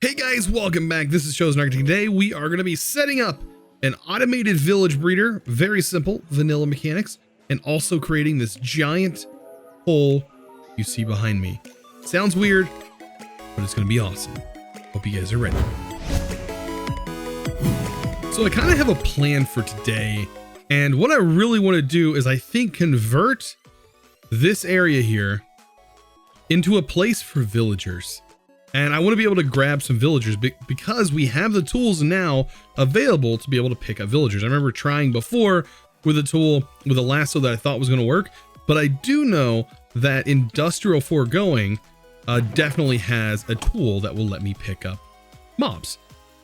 Hey guys, welcome back. This is ChosenArchitect. Today we are going to be setting up an automated village breeder, very simple vanilla mechanics, and also creating this giant hole you see behind me. Sounds weird, but it's going to be awesome. Hope you guys are ready. So I kind of have a plan for today, and what I really want to do is I think convert this area here into a place for villagers. And I want to be able to grab some villagers because we have the tools now available to be able to pick up villagers. I remember trying before with a tool with a lasso that I thought was going to work, but I do know that Industrial Foregoing definitely has a tool that will let me pick up mobs.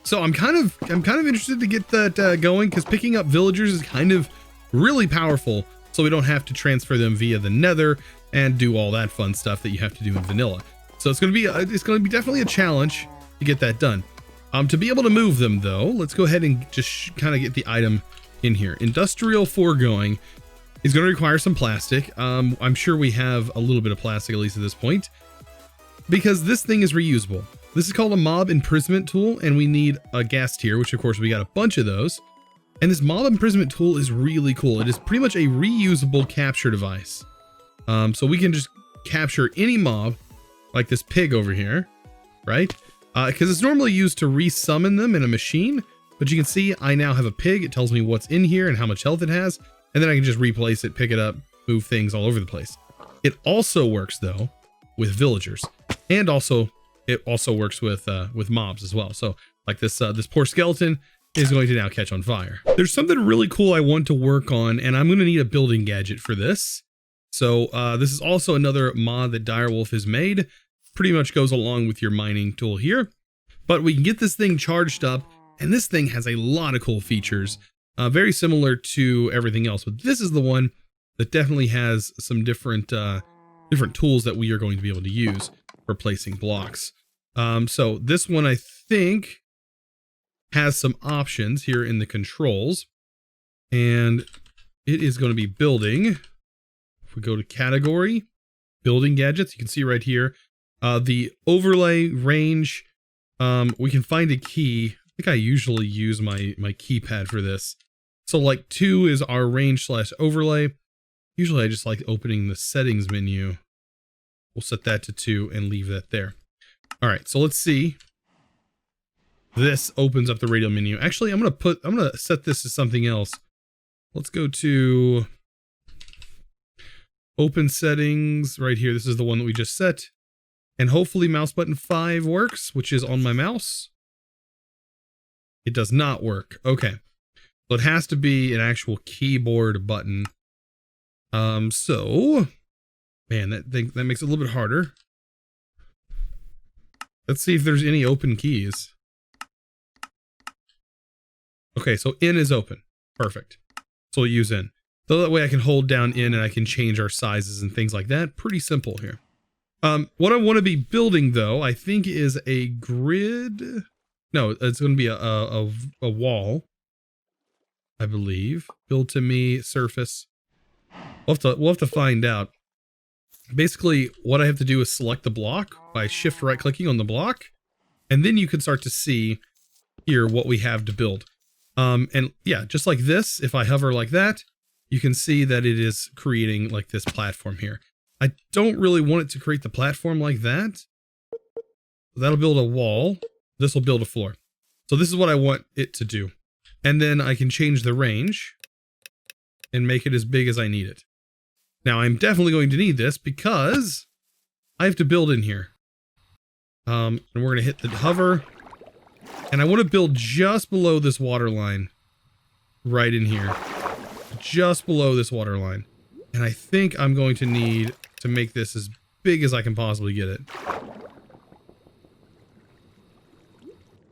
So I'm kind of interested to get that going, because picking up villagers is kind of really powerful. So we don't have to transfer them via the Nether and do all that fun stuff that you have to do in vanilla. So it's going to be definitely a challenge to get that done. To be able to move them though, let's go ahead and just kind of get the item in here. Industrial Foregoing is going to require some plastic. I'm sure we have a little bit of plastic, at least at this point, because this thing is reusable. This is called a mob imprisonment tool, and we need a gas tier, which of course we got a bunch of those. And this mob imprisonment tool is really cool. It is pretty much a reusable capture device. So we can just capture any mob, like this pig over here, right? Because it's normally used to resummon them in a machine, but you can see I now have a pig. It tells me what's in here and how much health it has, and then I can just replace it, pick it up, move things all over the place. It also works though with villagers, and it also works with mobs as well. So like this poor skeleton is going to now catch on fire. There's something really cool I want to work on, and I'm going to need a building gadget for this. So this is also another mod that Direwolf has made. Pretty much goes along with your mining tool here, but we can get this thing charged up, and this thing has a lot of cool features, very similar to everything else. But this is the one that definitely has some different tools that we are going to be able to use for placing blocks. So this one I think has some options here in the controls, and it is going to be building. If we go to category, building gadgets, you can see right here, the overlay range, we can find a key. I think I usually use my keypad for this. So like 2 is our range / overlay. Usually I just like opening the settings menu. We'll set that to 2 and leave that there. All right, so let's see. This opens up the radial menu. Actually, I'm gonna set this to something else. Let's go to open settings right here. This is the one that we just set. And hopefully mouse button 5 works, which is on my mouse. It does not work. Okay. So it has to be an actual keyboard button. So, man, that makes it a little bit harder. Let's see if there's any open keys. Okay, so in is open. Perfect. So we'll use in. So that way I can hold down in and I can change our sizes and things like that. Pretty simple here. What I want to be building though, I think is a grid. No, it's going to be a wall, I believe. Build to me surface. We'll have to find out. Basically, what I have to do is select the block by shift right clicking on the block, and then you can start to see here what we have to build. And yeah, just like this, if I hover like that, you can see that it is creating like this platform here. I don't really want it to create the platform like that. That'll build a wall. This will build a floor. So this is what I want it to do. And then I can change the range and make it as big as I need it. Now I'm definitely going to need this because I have to build in here. And we're going to hit the hover. And I want to build just below this water line. Right in here. Just below this water line. And I think I'm going to need to make this as big as I can possibly get it.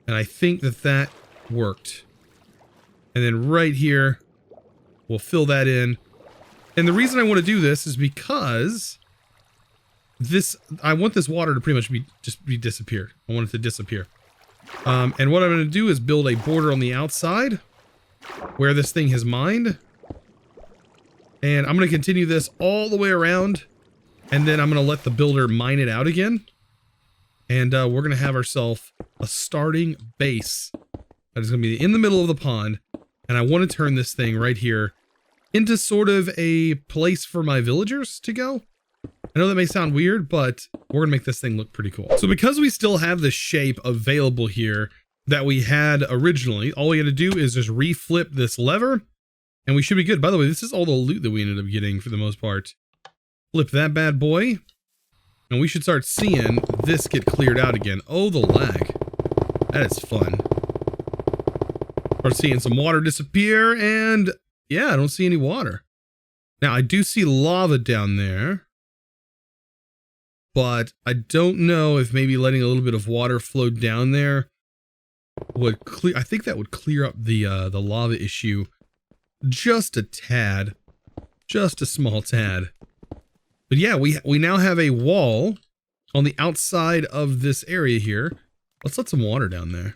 And I think that worked. And then right here, we'll fill that in. And the reason I want to do this is because I want this water to pretty much be disappeared. I want it to disappear. And what I'm going to do is build a border on the outside where this thing has mined. And I'm going to continue this all the way around, and then I'm going to let the builder mine it out again. And we're going to have ourselves a starting base that is going to be in the middle of the pond. And I want to turn this thing right here into sort of a place for my villagers to go. I know that may sound weird, but we're gonna make this thing look pretty cool. So because we still have the shape available here that we had originally, all we gotta do is just reflip this lever and we should be good. By the way, this is all the loot that we ended up getting for the most part. Flip that bad boy and we should start seeing this get cleared out again. Oh, the lag. That is fun. Start seeing some water disappear and yeah, I don't see any water. Now I do see lava down there. But I don't know if maybe letting a little bit of water flow down there would clear. I think that would clear up the lava issue just a tad, just a small tad. But yeah, we now have a wall on the outside of this area here. Let's let some water down there.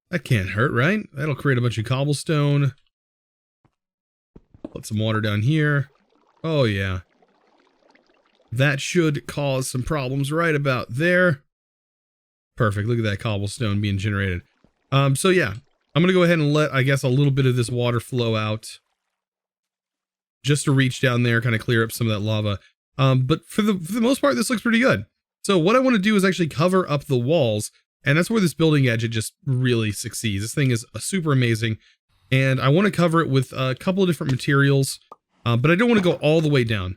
That can't hurt, right? That'll create a bunch of cobblestone. Let some water down here. Oh yeah. That should cause some problems right about there. Perfect. Look at that cobblestone being generated. So yeah, I'm going to go ahead and let, I guess, a little bit of this water flow out just to reach down there, kind of clear up some of that lava. But for the most part, this looks pretty good. So what I want to do is actually cover up the walls, and that's where this building gadget just really succeeds. This thing is super amazing, and I want to cover it with a couple of different materials, but I don't want to go all the way down.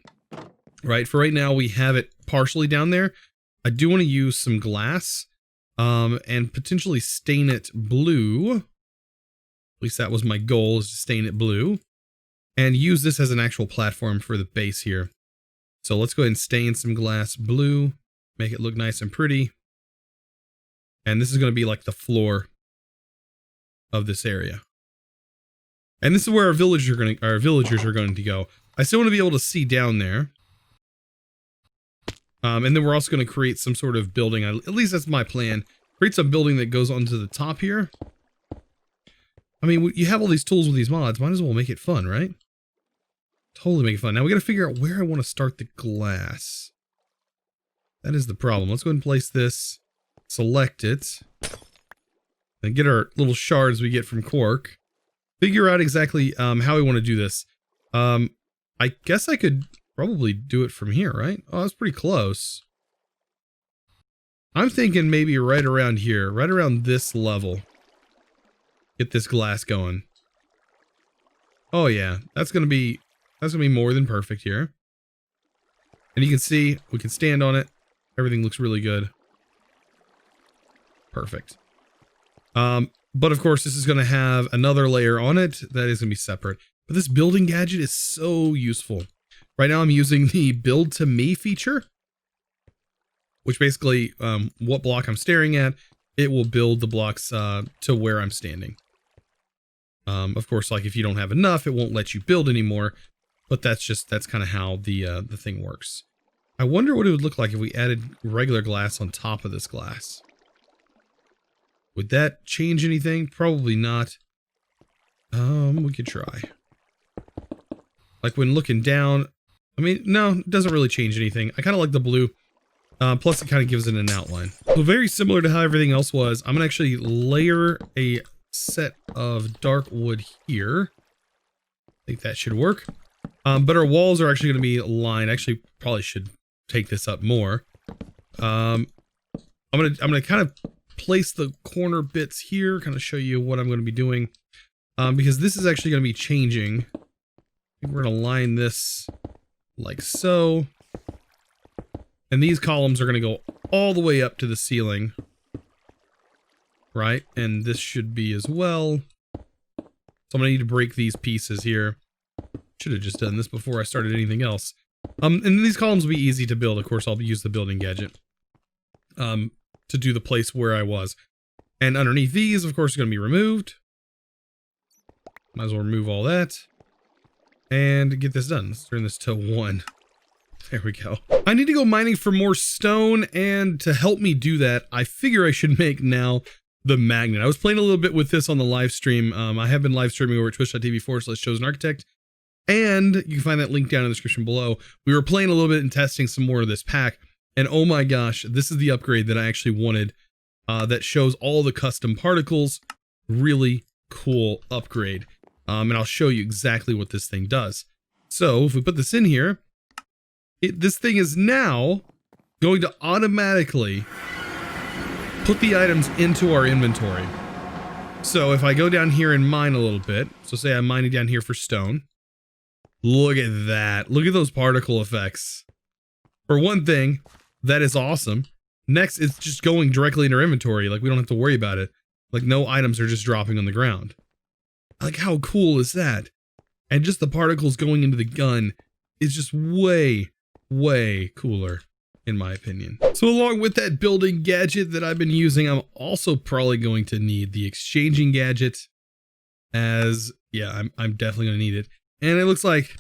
Right, for right now we have it partially down there. I do want to use some glass and potentially stain it blue. At least that was my goal, is to stain it blue. And use this as an actual platform for the base here. So let's go ahead and stain some glass blue. Make it look nice and pretty. And this is going to be like the floor of this area. And this is where our villagers are going to go. I still want to be able to see down there. And then we're also going to create some sort of building. At least that's my plan. Create some building that goes onto the top here. I mean, you have all these tools with these mods. Might as well make it fun, right? Totally make it fun. Now we got to figure out where I want to start the glass. That is the problem. Let's go ahead and place this. Select it. And get our little shards we get from cork. Figure out exactly how we want to do this. I guess I could probably do it from here, right? Oh, that's pretty close. I'm thinking maybe right around here, right around this level. Get this glass going. Oh yeah, that's gonna be more than perfect here. And you can see we can stand on it. Everything looks really good. Perfect. But of course this is gonna have another layer on it that is gonna be separate. But this building gadget is so useful. Right now I'm using the build to me feature, which basically what block I'm staring at, it will build the blocks to where I'm standing. Of course, like if you don't have enough, it won't let you build anymore, but that's kind of how the thing works. I wonder what it would look like if we added regular glass on top of this glass. Would that change anything? Probably not. We could try. Like when looking down, I mean, no, it doesn't really change anything. I kind of like the blue. Plus it kind of gives it an outline. So very similar to how everything else was, I'm gonna actually layer a set of dark wood here. I think that should work. But our walls are actually gonna be lined. Actually, probably should take this up more. I'm gonna kind of place the corner bits here, kind of show you what I'm gonna be doing. Because this is actually gonna be changing. I think we're gonna line this like so. And these columns are going to go all the way up to the ceiling. Right? And this should be as well. So I'm going to need to break these pieces here. Should have just done this before I started anything else. And these columns will be easy to build. Of course, I'll use the building gadget to do the place where I was. And underneath these, of course, are going to be removed. Might as well remove all that. And get this done. Let's turn this to 1. There we go. I need to go mining for more stone, and to help me do that, I figure I should make now the magnet. I was playing a little bit with this on the live stream. I have been live streaming over at twitch.tv/ChosenArchitect, and you can find that link down in the description below. We were playing a little bit and testing some more of this pack, And oh my gosh, this is the upgrade that I actually wanted, that shows all the custom particles. Really cool upgrade. And I'll show you exactly what this thing does. So if we put this in here, this thing is now going to automatically put the items into our inventory. So if I go down here and mine a little bit, so say I'm mining down here for stone, look at that. Look at those particle effects. For one thing, that is awesome. Next, it's just going directly in our inventory. Like, we don't have to worry about it. Like, no items are just dropping on the ground. Like, how cool is that? And just the particles going into the gun is just way, way cooler, in my opinion. So along with that building gadget that I've been using, I'm also probably going to need the exchanging gadget, as, yeah, I'm definitely going to need it. And it looks like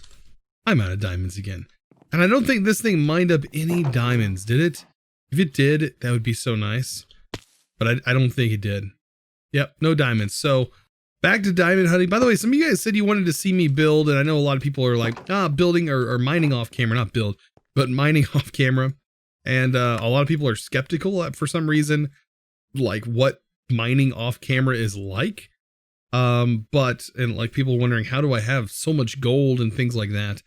I'm out of diamonds again. And I don't think this thing mined up any diamonds, did it? If it did, that would be so nice. But I don't think it did. Yep, no diamonds. So back to diamond hunting. By the way, some of you guys said you wanted to see me build, and I know a lot of people are like, building or mining off camera, not build, but mining off camera. And a lot of people are skeptical for some reason, like what mining off camera is like. And like people wondering, how do I have so much gold and things like that?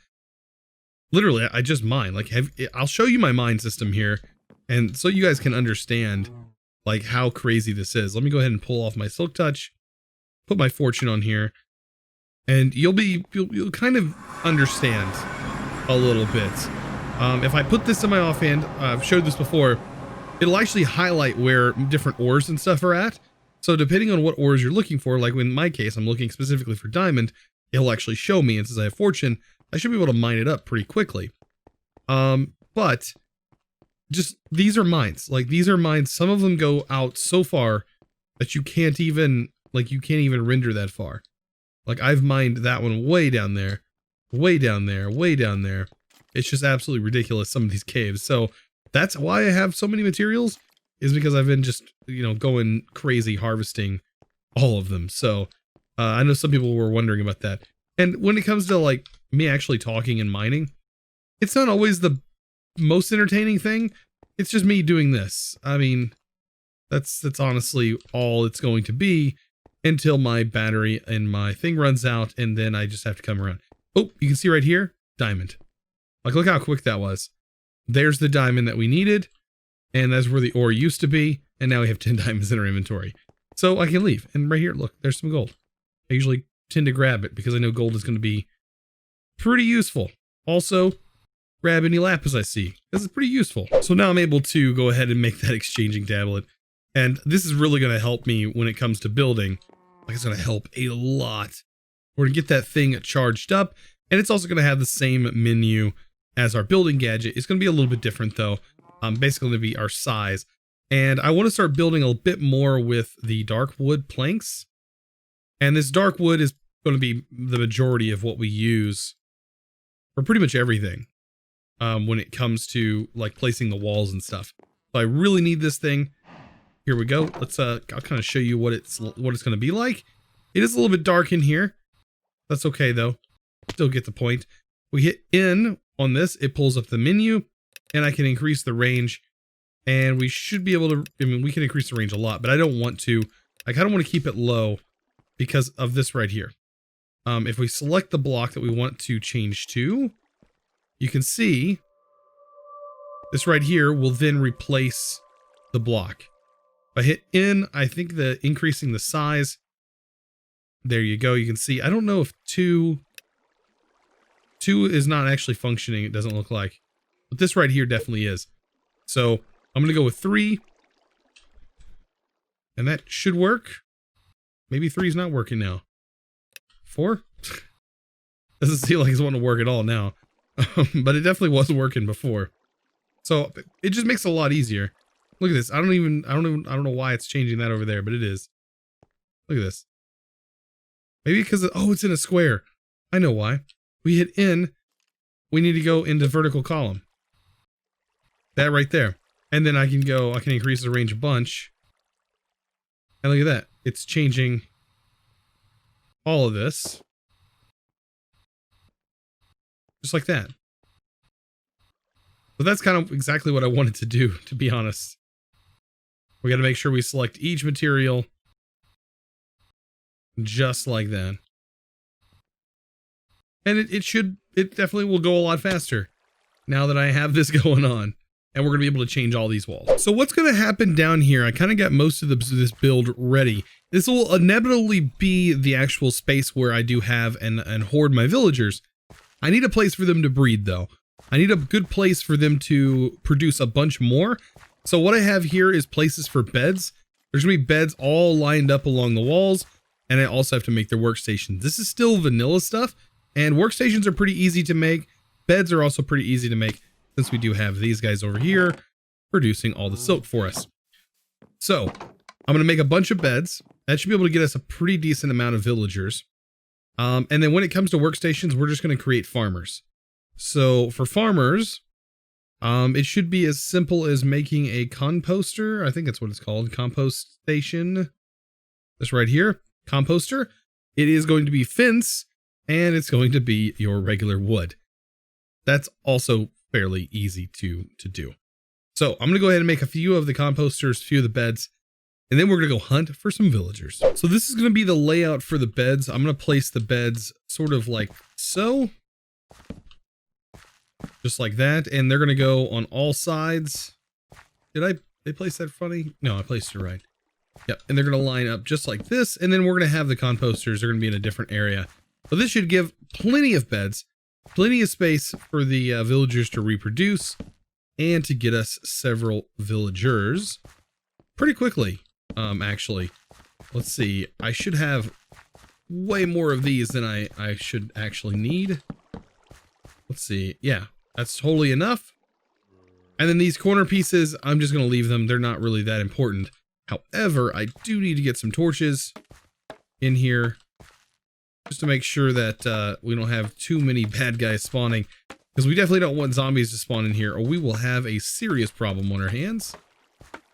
Literally, I just mine. Like, I'll show you my mine system here, and so you guys can understand like how crazy this is. Let me go ahead and pull off my silk touch, put my fortune on here, and you'll kind of understand a little bit. If I put this in my offhand, I've showed this before, it'll actually highlight where different ores and stuff are at. So depending on what ores you're looking for, like in my case, I'm looking specifically for diamond, it'll actually show me, and since I have fortune, I should be able to mine it up pretty quickly. But just, these are mines. Like, these are mines. Some of them go out so far that you can't even render that far. Like, I've mined that one way down there, way down there, way down there. It's just absolutely ridiculous, some of these caves. So that's why I have so many materials, is because I've been just, going crazy harvesting all of them. So I know some people were wondering about that. And when it comes to like me actually talking and mining, it's not always the most entertaining thing. It's just me doing this. I mean, that's honestly all it's going to be until my battery and my thing runs out, and then I just have to come around. Oh, you can see right here, diamond. Like, look how quick that was. There's the diamond that we needed, and that's where the ore used to be, and now we have 10 diamonds in our inventory. So I can leave, and right here, look, there's some gold. I usually tend to grab it because I know gold is going to be pretty useful. Also, grab any lapis I see. This is pretty useful. So now I'm able to go ahead and make that exchanging tablet. And this is really going to help me when it comes to building. Like, it's going to help a lot. We're going to get that thing charged up. And it's also going to have the same menu as our building gadget. It's going to be a little bit different though. Basically going to be our size. And I want to start building a bit more with the dark wood planks. And this dark wood is going to be the majority of what we use for pretty much everything. When it comes to like placing the walls and stuff. So I really need this thing. Here we go. Let's I'll kind of show you what it's going to be like. It is a little bit dark in here. That's okay though. Still get the point. We hit in on this, it pulls up the menu, and I can increase the range, and we should be able to, we can increase the range a lot, but I don't want to. I kind of want to keep it low because of this right here. If we select the block that we want to change to, you can see this right here will then replace the block. If I hit in, I think the increasing the size, there you go. You can see, I don't know if two is not actually functioning. It doesn't look like, but this right here definitely is. So I'm going to go with 3, and that should work. Maybe 3 is not working now. 4 doesn't seem like it's wanting to work at all now. But it definitely was working before. So it just makes it a lot easier. Look at this. I don't know why it's changing that over there, but it is. Look at this. Maybe because it's in a square. I know why. We hit in, we need to go into vertical column. That right there. And then I can increase the range a bunch. And look at that. It's changing all of this. Just like that. But that's kind of exactly what I wanted to do, to be honest. We got to make sure we select each material just like that. And it definitely will go a lot faster now that I have this going on. And we're going to be able to change all these walls. So what's going to happen down here, I kind of got most of this build ready. This will inevitably be the actual space where I do have and hoard my villagers. I need a place for them to breed though. I need a good place for them to produce a bunch more. So what I have here is places for beds. There's going to be beds all lined up along the walls. And I also have to make their workstations. This is still vanilla stuff. And workstations are pretty easy to make. Beds are also pretty easy to make, since we do have these guys over here producing all the silk for us. So I'm going to make a bunch of beds. That should be able to get us a pretty decent amount of villagers. And then when it comes to workstations, we're just going to create farmers. So for farmers, it should be as simple as making a composter. I think that's what it's called. Compost station. This right here. Composter. It is going to be fence, and it's going to be your regular wood. That's also fairly easy to do. So I'm going to go ahead and make a few of the composters, a few of the beds, and then we're going to go hunt for some villagers. So this is going to be the layout for the beds. I'm going to place the beds sort of like so. Just like that. And they're going to go on all sides. Did I place that funny? No, I placed it right. Yep. And they're going to line up just like this. And then we're going to have the composters. They're going to be in a different area. But this should give plenty of beds. Plenty of space for the villagers to reproduce and to get us several villagers pretty quickly. Actually, let's see. I should have way more of these than I should actually need. Let's see. Yeah, that's totally enough. And then these corner pieces, I'm just going to leave them. They're not really that important. However, I do need to get some torches in here, just to make sure that we don't have too many bad guys spawning, because we definitely don't want zombies to spawn in here, or we will have a serious problem on our hands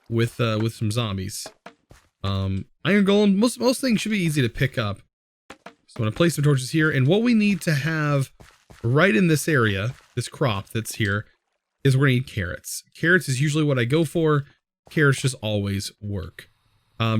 with some zombies. Iron golem, most things should be easy to pick up. So I'm going to place some torches here, and what we need to have right in this area, this crop that's here, is we're going to need carrots. Carrots is usually what I go for. Carrots just always work.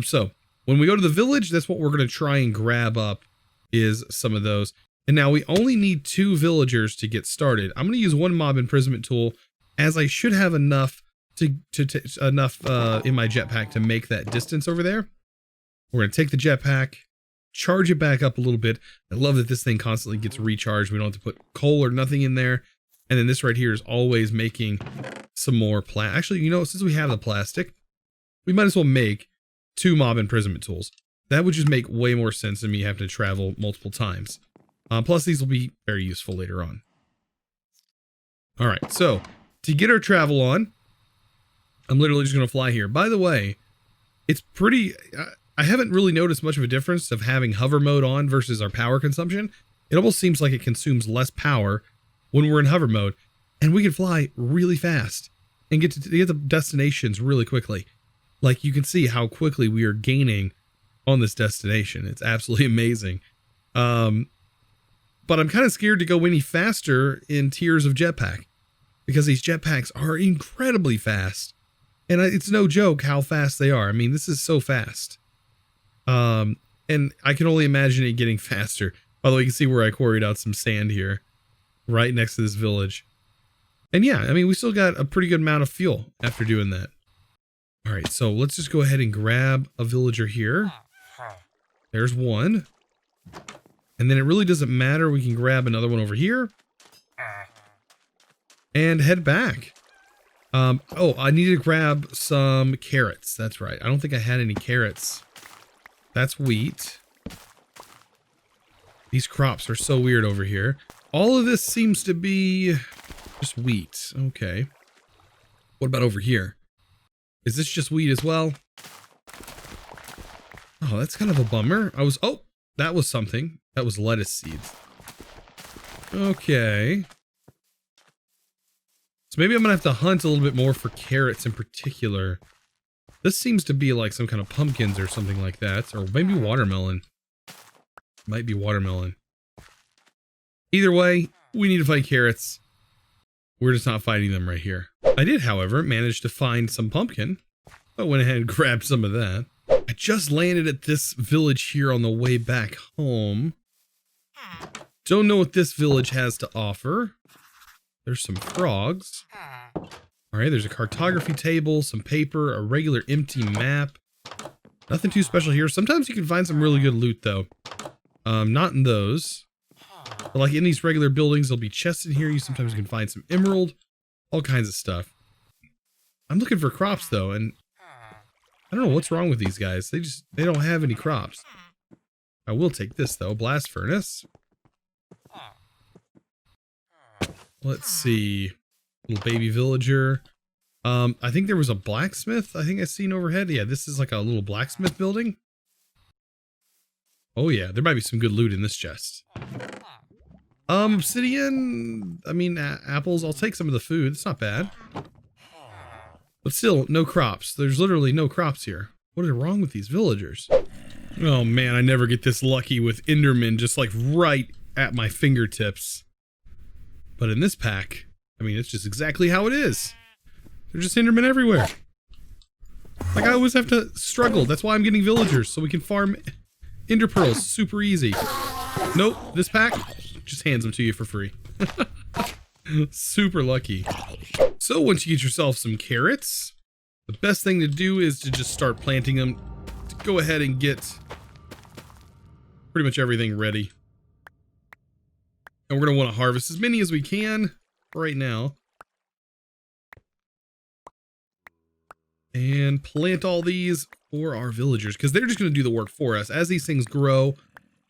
So when we go to the village, that's what we're going to try and grab up, is some of those. And now we only need 2 villagers to get started. I'm going to use 1 mob imprisonment tool, as I should have enough in my jetpack to make that distance over there. We're going to take the jetpack, charge it back up a little bit. I love that this thing constantly gets recharged. We don't have to put coal or nothing in there. And then this right here is always making some more actually, you know, since we have the plastic, we might as well make 2 mob imprisonment tools. That would just make way more sense than me having to travel multiple times. Plus, these will be very useful later on. All right, so to get our travel on, I'm literally just going to fly here. By the way, it's pretty... I haven't really noticed much of a difference of having hover mode on versus our power consumption. It almost seems like it consumes less power when we're in hover mode, and we can fly really fast and get to destinations really quickly. Like, you can see how quickly we are gaining on this destination. It's absolutely amazing. But I'm kind of scared to go any faster in tiers of jetpack, because these jetpacks are incredibly fast, and it's no joke how fast they are. I mean, this is so fast. And I can only imagine it getting faster. By the way, you can see where I quarried out some sand here, right next to this village. And yeah, I mean, we still got a pretty good amount of fuel after doing that. All right, so let's just go ahead and grab a villager here. There's one. And then it really doesn't matter. We can grab another one over here and head back. Oh, I need to grab some carrots. That's right. I don't think I had any carrots. That's wheat. These crops are so weird over here. All of this seems to be just wheat. Okay. What about over here? Is this just wheat as well? Oh, that's kind of a bummer. Oh, that was something. That was lettuce seeds. Okay. So maybe I'm gonna have to hunt a little bit more for carrots in particular. This seems to be like some kind of pumpkins or something like that. Or maybe watermelon. Might be watermelon. Either way, we need to find carrots. We're just not fighting them right here. I did, however, manage to find some pumpkin. I went ahead and grabbed some of that. I just landed at this village here on the way back home. Don't know what this village has to offer. There's some frogs. All right, there's a cartography table, some paper, a regular empty map. Nothing too special here. Sometimes you can find some really good loot, though. Not in those. But like in these regular buildings, there'll be chests in here. You sometimes can find some emerald, all kinds of stuff. I'm looking for crops, though, and I don't know what's wrong with these guys. They don't have any crops. I will take this, though. Blast furnace. Let's see. Little baby villager. I think there was a blacksmith I think I seen overhead. Yeah, this is like a little blacksmith building. Oh yeah, there might be some good loot in this chest. Obsidian, I mean, apples. I'll take some of the food. It's not bad. But still, no crops. There's literally no crops here. What is wrong with these villagers? Oh man, I never get this lucky with Endermen just like right at my fingertips. But in this pack, I mean, it's just exactly how it is. There's just Endermen everywhere. Like I always have to struggle. That's why I'm getting villagers, so we can farm Ender Pearls super easy. Nope, this pack just hands them to you for free. Super lucky. So once you get yourself some carrots, the best thing to do is to just start planting them. To go ahead and get pretty much everything ready. And we're going to want to harvest as many as we can right now. And plant all these for our villagers, because they're just going to do the work for us. As these things grow,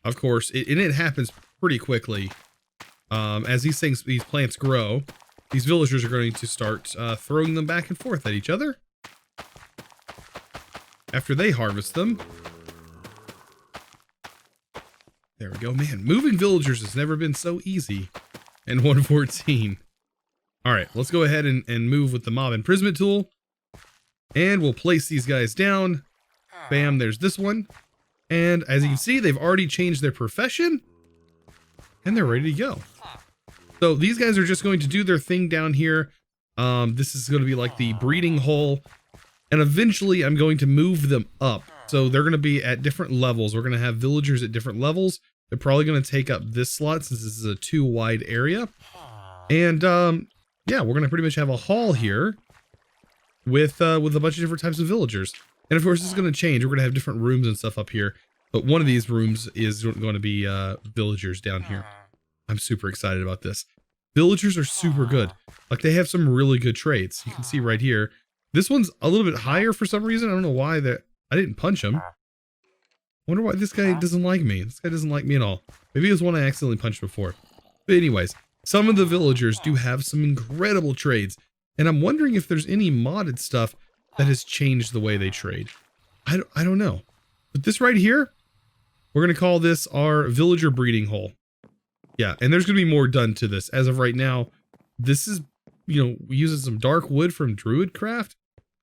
of course, and it happens pretty quickly. As these plants grow, these villagers are going to start throwing them back and forth at each other. After they harvest them. There we go. Man, moving villagers has never been so easy in 1.14. All right, let's go ahead and move with the mob imprisonment tool. And we'll place these guys down. Bam, there's this one. And as you can see, they've already changed their profession. And they're ready to go. So these guys are just going to do their thing down here. This is going to be like the breeding hole. And eventually I'm going to move them up. So they're going to be at different levels. We're going to have villagers at different levels. They're probably going to take up this slot since this is a 2 wide area. And yeah, we're going to pretty much have a hall here with a bunch of different types of villagers. And of course, this is going to change. We're going to have different rooms and stuff up here. But one of these rooms is going to be villagers down here. I'm super excited about this. Villagers are super good. Like they have some really good traits. You can see right here. This one's a little bit higher for some reason. I don't know why that I didn't punch him. I wonder why this guy doesn't like me. This guy doesn't like me at all. Maybe it was one I accidentally punched before. But anyways, some of the villagers do have some incredible trades. And I'm wondering if there's any modded stuff that has changed the way they trade. I don't know. But this right here, we're going to call this our villager breeding hole. Yeah, and there's going to be more done to this. As of right now, this is, you know, using some dark wood from Druidcraft.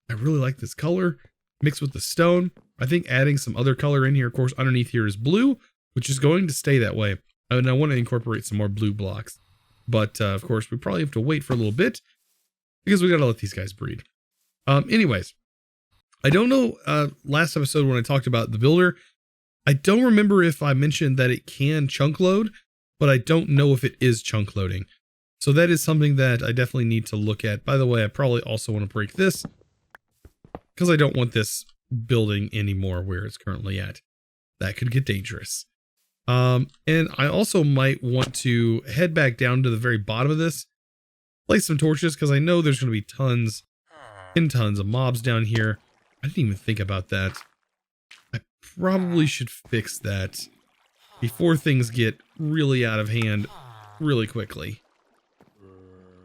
I really like this color mixed with the stone. I think adding some other color in here, of course, underneath here is blue, which is going to stay that way. And I want to incorporate some more blue blocks. But, of course, we probably have to wait for a little bit because we got to let these guys breed. Anyways, I don't know, last episode when I talked about the builder, I don't remember if I mentioned that it can chunk load, but I don't know if it is chunk loading. So that is something that I definitely need to look at. By the way, I probably also want to break this because I don't want this building anymore where it's currently at. That could get dangerous. And I also might want to head back down to the very bottom of this, place some torches because I know there's going to be tons and tons of mobs down here. I didn't even think about that. I probably should fix that before things get really out of hand really quickly.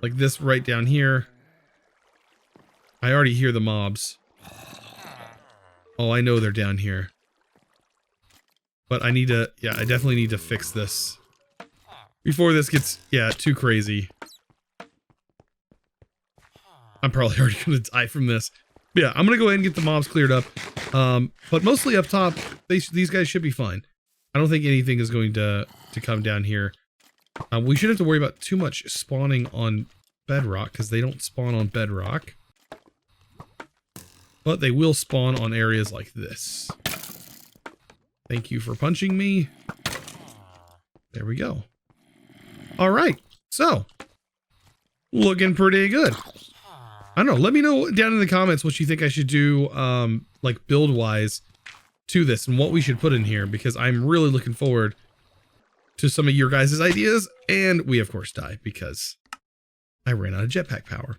Like this right down here. I already hear the mobs. Oh, I know they're down here. But I need to, yeah, I definitely need to fix this before this gets, yeah, too crazy. I'm probably already going to die from this. But yeah, I'm going to go ahead and get the mobs cleared up. But mostly up top, these guys should be fine. I don't think anything is going to come down here. We shouldn't have to worry about too much spawning on bedrock because they don't spawn on bedrock. But they will spawn on areas like this. Thank you for punching me. There we go. All right, so looking pretty good. I don't know. Let me know down in the comments what you think I should do, like build-wise to this and what we should put in here, because I'm really looking forward to some of your guys' ideas. And we, of course, die because I ran out of jetpack power.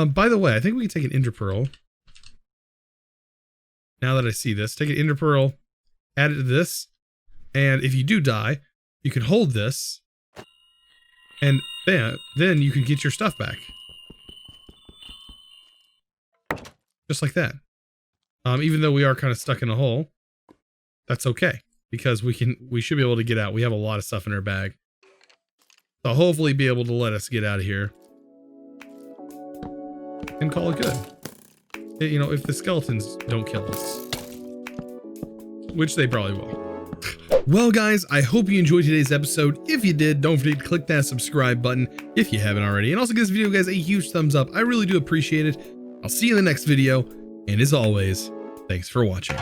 By the way, I think we can take an ender pearl. Now that I see this, take an ender pearl, add it to this, and if you do die, you can hold this, and then you can get your stuff back. Just like that. Even though we are kind of stuck in a hole, that's okay, because we should be able to get out. We have a lot of stuff in our bag. So hopefully be able to let us get out of here and call it good. You know, if the skeletons don't kill us, which they probably will. Well, guys, I hope you enjoyed today's episode. If you did, don't forget to click that subscribe button if you haven't already. And also give this video, guys, a huge thumbs up. I really do appreciate it. I'll see you in the next video. And as always, thanks for watching.